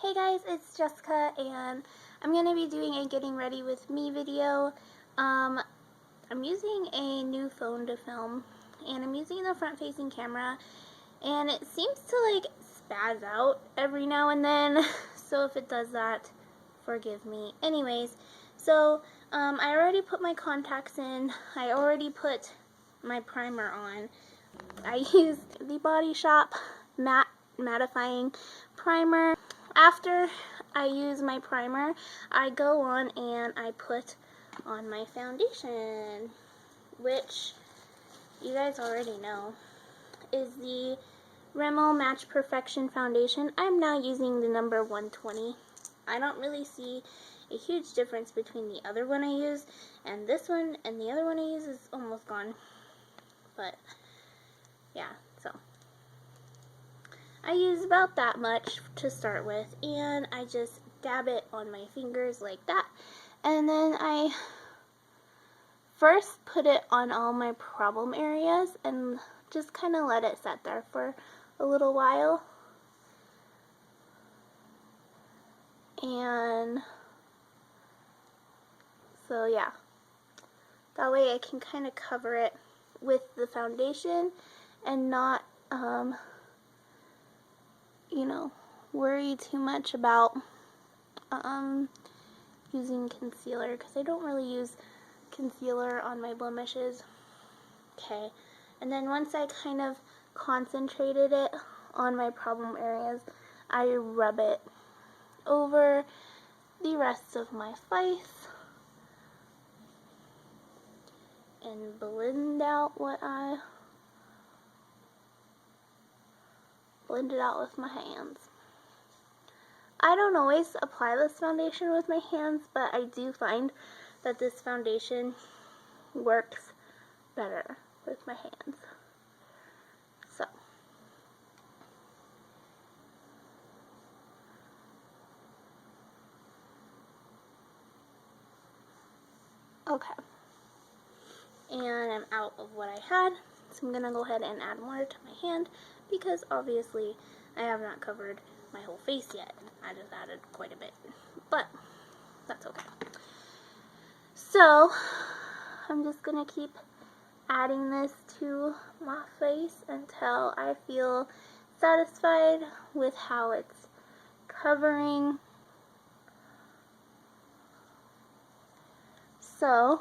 Hey guys, it's Jessica and I'm going to be doing a getting ready with me video. I'm using a new phone to film and I'm using the front facing camera and it seems to like spaz out every now and then, so if it does that, forgive me. Anyways, so I already put my contacts in, I already put my primer on. I used the Body Shop mattifying primer. After I use my primer, I go on and I put on my foundation, which you guys already know is the Rimmel Match Perfection foundation. I'm now using the number 120. I don't really see a huge difference between the other one I use and this one, and the other one I use is almost gone. But yeah, so I use about that much to start with, and I just dab it on my fingers like that, and then I first put it on all my problem areas and just kind of let it set there for a little while. And so yeah, that way I can kind of cover it with the foundation and not you know, worry too much about using concealer, because I don't really use concealer on my blemishes. Okay, and then once I kind of concentrated it on my problem areas, I rub it over the rest of my face and blend out what I blend it out with my hands. I don't always apply this foundation with my hands, but I do find that this foundation works better with my hands. So okay, and I'm out of what I had, so I'm gonna go ahead and add more to my hand, because obviously I have not covered my whole face yet. I just added quite a bit, but that's okay. So I'm just gonna keep adding this to my face until I feel satisfied with how it's covering. So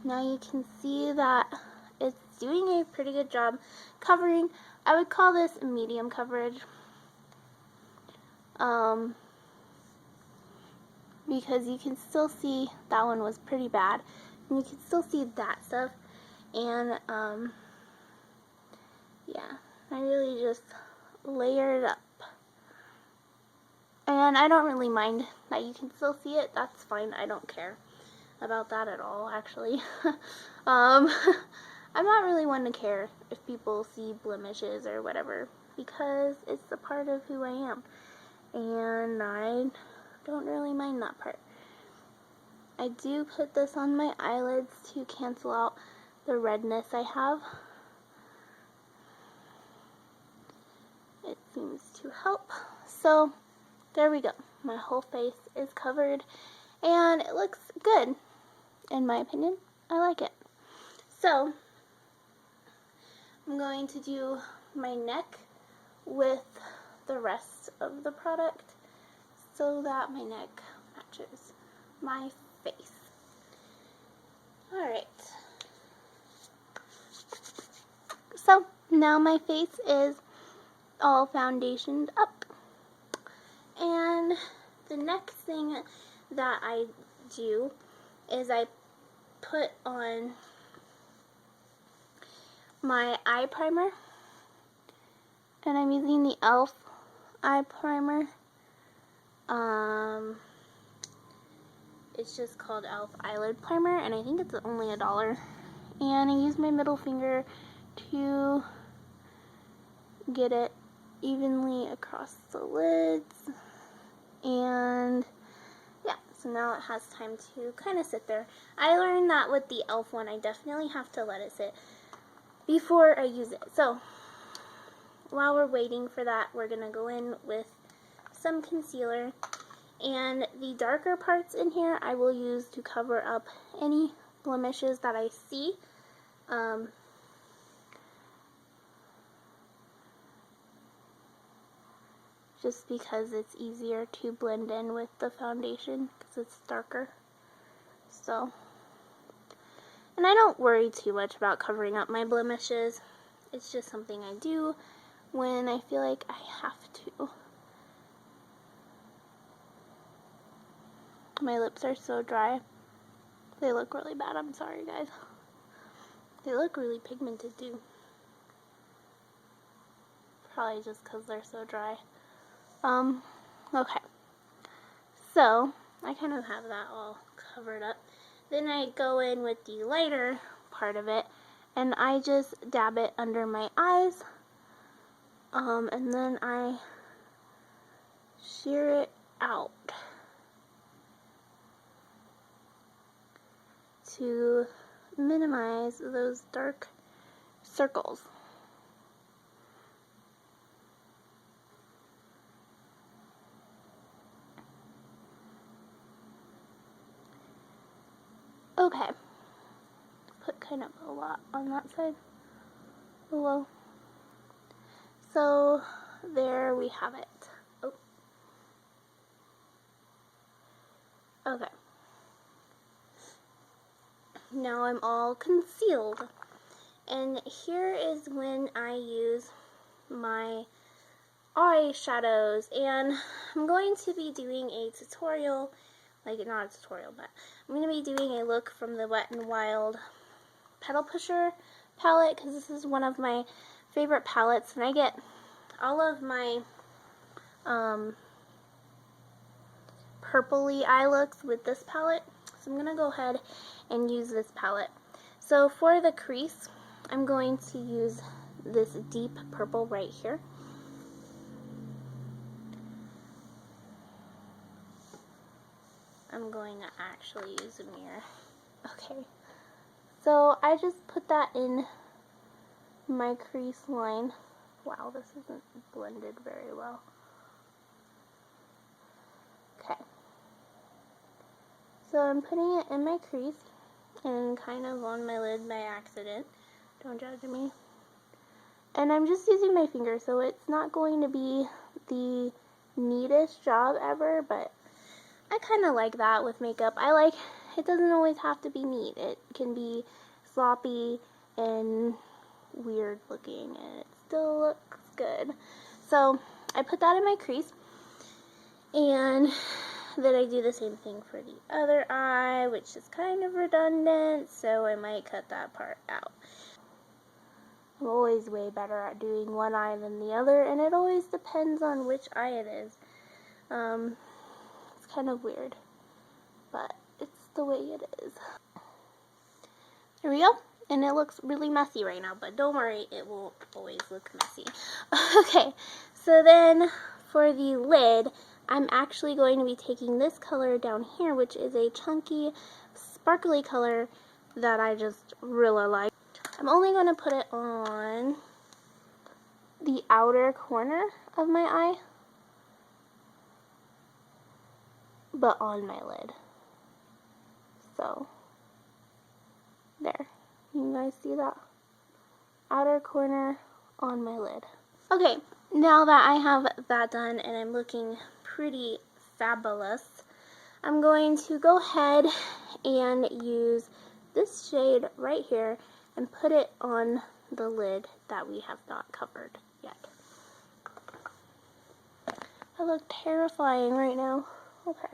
now you can see that it's doing a pretty good job covering. I would call this medium coverage, because you can still see that one was pretty bad, and you can still see that stuff, and yeah, I really just layer it up, and I don't really mind that you can still see it. That's fine. I don't care about that at all, actually. I'm not really one to care if people see blemishes or whatever, because it's a part of who I am, and I don't really mind that part. I do put this on my eyelids to cancel out the redness I have. It seems to help. So there we go. My whole face is covered and it looks good, in my opinion. I like it. So I'm going to do my neck with the rest of the product so that my neck matches my face. Alright. So now my face is all foundationed up. And the next thing that I do is I put on my eye primer, and I'm using the e.l.f. eye primer. It's just called e.l.f. eyelid primer, and I think it's only $1. And I use my middle finger to get it evenly across the lids, and yeah, so now it has time to kind of sit there. I learned that with the e.l.f. one, I definitely have to let it sit before I use it. So while we're waiting for that, we're gonna go in with some concealer. And the darker parts in here I will use to cover up any blemishes that I see. Just because it's easier to blend in with the foundation because it's darker. So, and I don't worry too much about covering up my blemishes. It's just something I do when I feel like I have to. My lips are so dry. They look really bad. I'm sorry, guys. They look really pigmented too. Probably just because they're so dry. Okay. So, I kind of have that all covered up. Then I go in with the lighter part of it, and I just dab it under my eyes. And then I shear it out to minimize those dark circles. Okay, put kind of a lot on that side below. So there we have it. Oh. Okay. Now I'm all concealed. And here is when I use my eyeshadows. And I'm going to be doing a tutorial, like not a tutorial, but I'm going to be doing a look from the Wet n Wild Petal Pusher palette, because this is one of my favorite palettes, and I get all of my purpley eye looks with this palette. So I'm going to go ahead and use this palette. So for the crease, I'm going to use this deep purple right here. I'm going to actually use a mirror. Okay. So I just put that in my crease line. Wow, this isn't blended very well. Okay. So I'm putting it in my crease and kind of on my lid by accident. Don't judge me. And I'm just using my finger, so it's not going to be the neatest job ever, but I kind of like that with makeup. It doesn't always have to be neat. It can be sloppy and weird looking, and it still looks good. So I put that in my crease, and then I do the same thing for the other eye, which is kind of redundant, so I might cut that part out. I'm always way better at doing one eye than the other, and it always depends on which eye it is. It's kind of weird, but it's the way it is. There we go. And it looks really messy right now, but don't worry, it won't always look messy. Okay, so then for the lid, I'm actually going to be taking this color down here, which is a chunky, sparkly color that I just really like. I'm only going to put it on the outer corner of my eye, but on my lid. So, there. You guys see that? Outer corner on my lid. Okay, now that I have that done and I'm looking pretty fabulous, I'm going to go ahead and use this shade right here and put it on the lid that we have not covered yet. I look terrifying right now. Okay.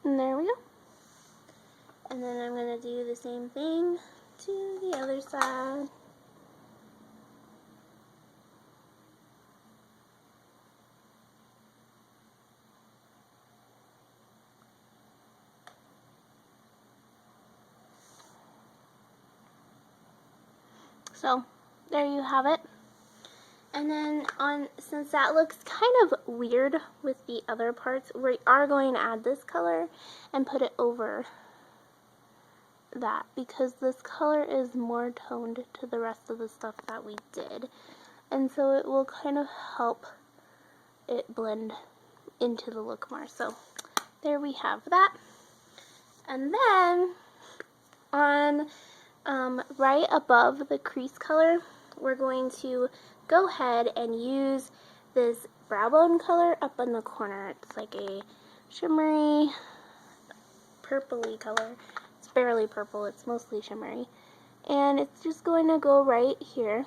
And there we go. And then I'm going to do the same thing to the other side. So, there you have it. And then since that looks kind of weird with the other parts, we are going to add this color and put it over that, because this color is more toned to the rest of the stuff that we did. And so it will kind of help it blend into the look more. So there we have that. And then on right above the crease color, we're going to go ahead and use this brow bone color up in the corner. It's like a shimmery purpley color. It's barely purple, it's mostly shimmery. And it's just going to go right here.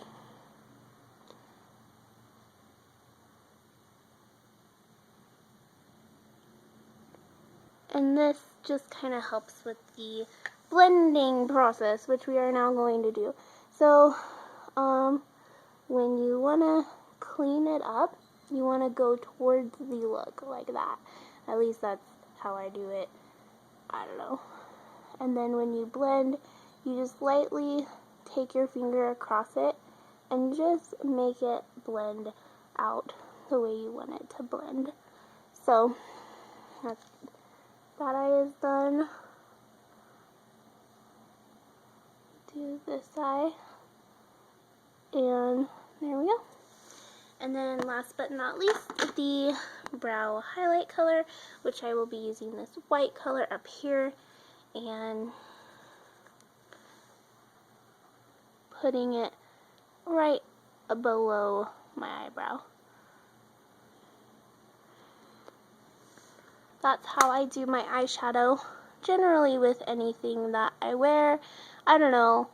And this just kind of helps with the blending process, which we are now going to do. So, when you want to clean it up, you want to go towards the look like that. At least that's how I do it. I don't know. And then when you blend, you just lightly take your finger across it and just make it blend out the way you want it to blend. So, that eye is done. Do this eye. And there we go. And then last but not least, the brow highlight color, which I will be using this white color up here and putting it right below my eyebrow. That's how I do my eyeshadow, generally with anything that I wear. I don't know.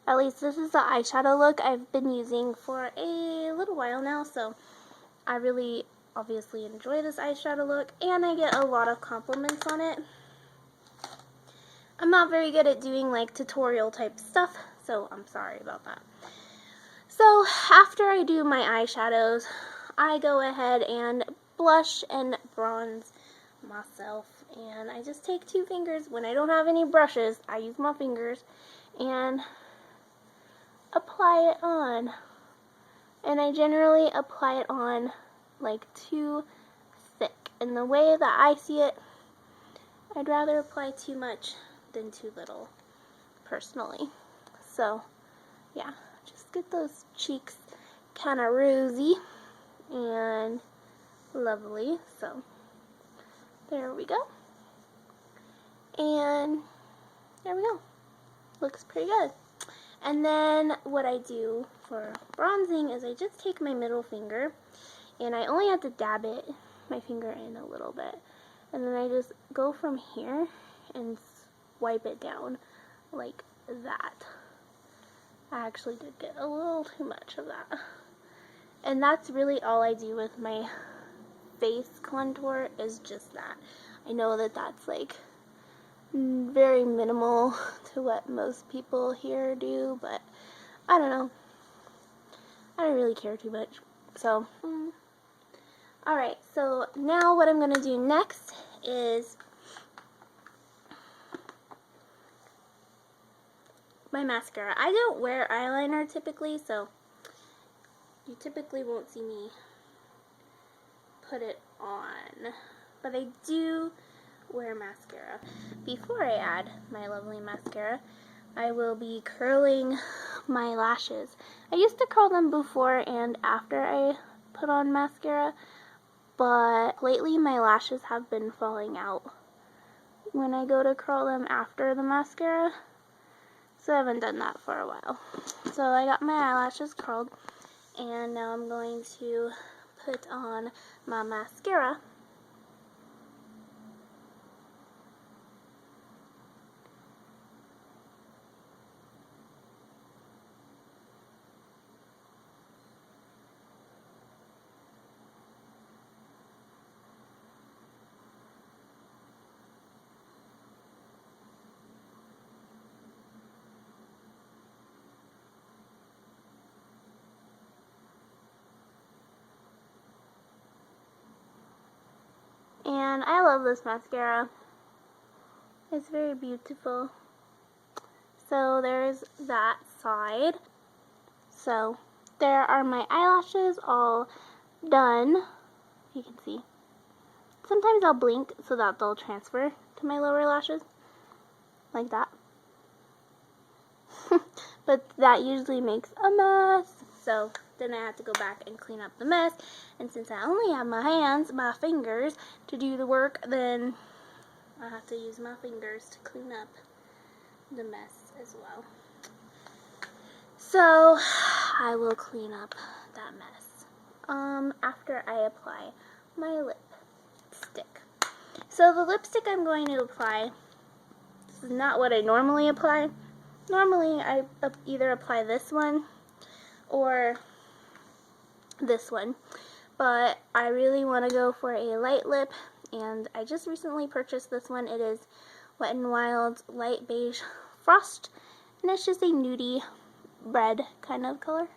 At least this is the eyeshadow look I've been using for a little while now, so I really obviously enjoy this eyeshadow look, and I get a lot of compliments on it. I'm not very good at doing like tutorial type stuff, so I'm sorry about that. So after I do my eyeshadows, I go ahead and blush and bronze myself, and I just take 2 fingers. When I don't have any brushes, I use my fingers and apply it on. And I generally apply it on like too thick. And the way that I see it, I'd rather apply too much than too little, personally. So, yeah, just get those cheeks kind of rosy and lovely. So, there we go. And there we go. Looks pretty good. And then what I do for bronzing is I just take my middle finger, and I only have to dab my finger in a little bit. And then I just go from here and swipe it down like that. I actually did get a little too much of that. And that's really all I do with my face contour, is just that. I know that that's like very minimal to what most people here do, but I don't know. I don't really care too much. So, alright, so now what I'm going to do next is my mascara. I don't wear eyeliner typically, so you typically won't see me put it on, but I do wear mascara. Before I add my lovely mascara, I will be curling my lashes. I used to curl them before and after I put on mascara, but lately my lashes have been falling out when I go to curl them after the mascara, so I haven't done that for a while. So I got my eyelashes curled, and now I'm going to put on my mascara. And I love this mascara. It's very beautiful. So there's that side. So there are my eyelashes all done. You can see. Sometimes I'll blink so that they'll transfer to my lower lashes, like that. But that usually makes a mess, so then I have to go back and clean up the mess. And since I only have my hands, my fingers, to do the work, then I have to use my fingers to clean up the mess as well. So I will clean up that mess after I apply my lipstick. So the lipstick I'm going to apply, this is not what I normally apply. Normally I either apply this one or this one, but I really want to go for a light lip, and I just recently purchased this one. It is Wet n Wild's Light Beige Frost, and it's just a nudie red kind of color.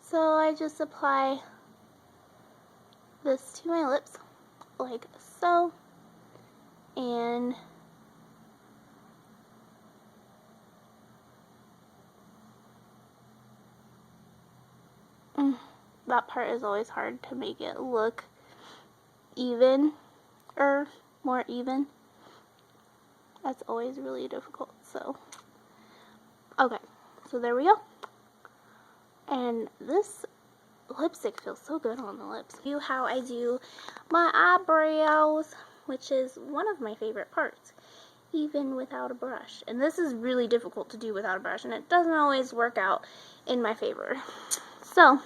So I just apply this to my lips like so, and that part is always hard to make it look even or more even. That's always really difficult. So okay, so there we go. And this lipstick feels so good on the lips. How I do my eyebrows, which is one of my favorite parts, even without a brush. And this is really difficult to do without a brush, and it doesn't always work out in my favor. So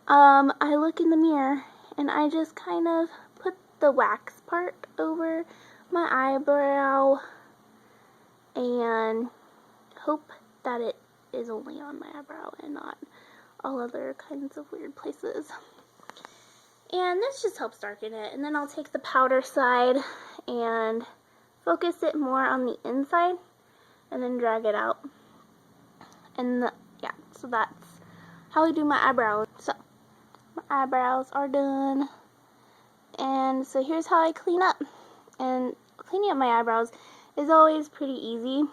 I look in the mirror and I just kind of put the wax part over my eyebrow and hope that it is only on my eyebrow and not all other kinds of weird places. And this just helps darken it. And then I'll take the powder side and focus it more on the inside and then drag it out. And yeah, so that's how I do my eyebrows. So my eyebrows are done. And so here's how I clean up. And cleaning up my eyebrows is always pretty easy.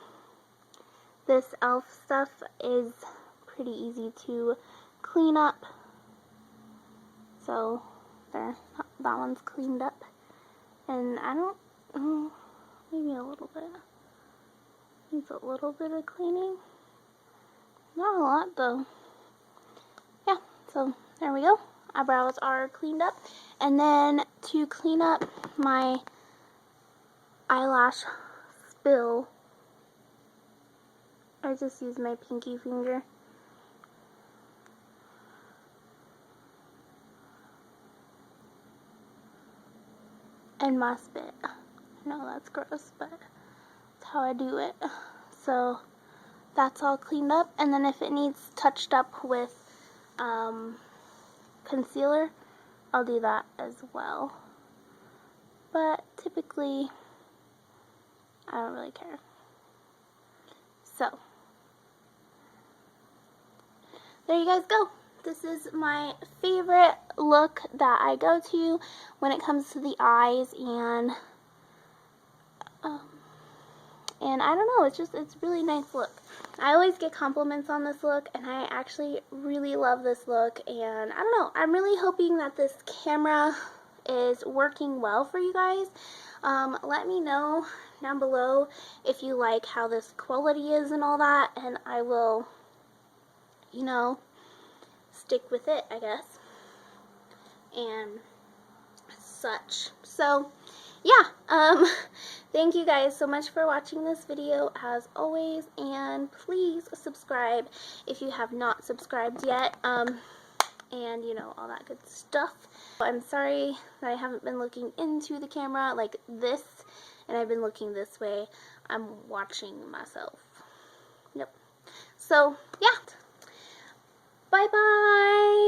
This e.l.f. stuff is pretty easy to clean up. So there, that one's cleaned up. And I don't, maybe a little bit. Needs a little bit of cleaning. Not a lot though. Yeah, so there we go. Eyebrows are cleaned up. And then to clean up my eyelash spill, I just use my pinky finger. And my spit. I know that's gross, but that's how I do it. So that's all cleaned up, and then if it needs touched up with concealer, I'll do that as well. But typically, I don't really care. So there you guys go. This is my favorite look that I go to when it comes to the eyes, and I don't know, it's really nice look. I always get compliments on this look, and I actually really love this look, and I don't know, I'm really hoping that this camera is working well for you guys. Let me know down below if you like how this quality is and all that, and I will, you know, stick with it, I guess, and such. So yeah, thank you guys so much for watching this video as always, and please subscribe if you have not subscribed yet, and you know, all that good stuff. I'm sorry that I haven't been looking into the camera like this, and I've been looking this way. I'm watching myself. Yep. So yeah, bye bye.